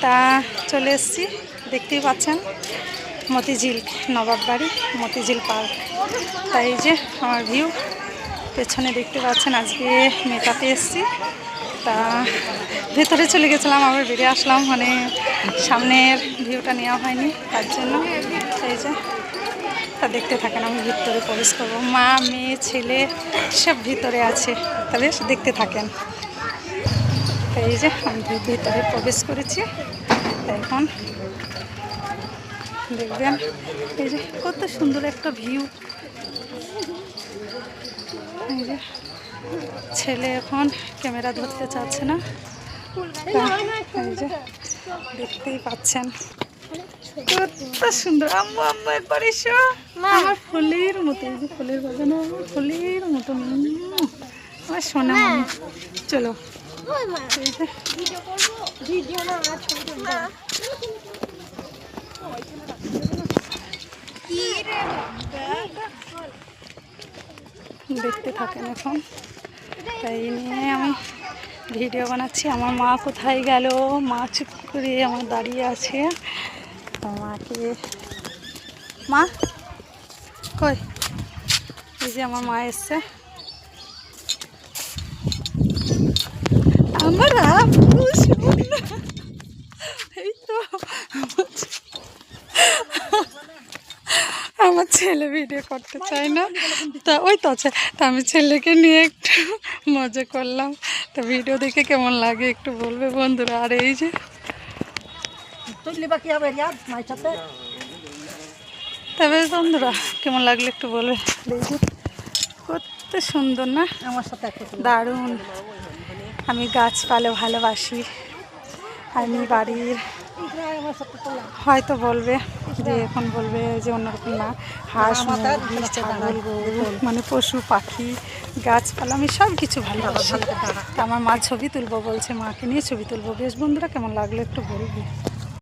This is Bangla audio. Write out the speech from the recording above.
তা চলে এসেছি, দেখতেই পাচ্ছেন মতিঝিল নবাব বাড়ি মতিঝিল পার্ক। তাই এই যে আমার ভিউ পেছনে দেখতে পাচ্ছেন। আজকে মেকআপে এসেছি, তা ভেতরে চলে গেছিলাম, আবার বেরিয়ে আসলাম, মানে সামনের ভিউটা নেওয়া হয়নি তার জন্য। এই যে তা দেখতে থাকেন, আমি ভিতরে প্রবেশ করবো। মা মেয়ে ছেলে সব ভিতরে আছে, তবে দেখতে থাকেন। এই যে আমি ভিতরে প্রবেশ করেছি, এখন দেখবেন এই যে কত সুন্দর একটা ভিউ। এই যে ছেলে এখন ক্যামেরা ধরতে চাচ্ছে না, এই যে দেখতেই পাচ্ছেন কত সুন্দর। আম্মু আম্মু একবার এসো, আমার ফুলের মতো, এই যে ফুলের বাগানো ফুলের মতো আমার সোনা মামি। চলো এই যে দেখতে থাকেন এখন। তাই নিয়ে আমি ভিডিও বানাচ্ছি। আমার মা কোথায় গেল? মা চুপ করে আমার দাঁড়িয়ে আছে। মাকে মা কই? এই যে আমার মা এসছে। আমার এই তো আমার ছেলে ভিডিও করতে চায় না, তা ওই তো আছে, তা আমি ছেলেকে নিয়ে একটু মজা করলাম। তো ভিডিও দেখে কেমন লাগে একটু বলবে বন্ধুরা। আর এই যে তবে বন্ধুরা কেমন লাগলো একটু বলবে। এই যে কত সুন্দর না, আমার সাথে দারুণ। আমি গাছপালা ভালোবাসি। আমি বাড়ির হয়তো বলবে যে এখন বলবে যে অন্যরকম না, হাঁস মুরগি ছাগল গরু মানে পশু পাখি গাছপালা আমি সব কিছু ভালোবাসি। আমার মা ছবি তুলবো বলছে, মাকে নিয়ে ছবি তুলবো। বেশ বন্ধুরা কেমন লাগলো একটু বলবে।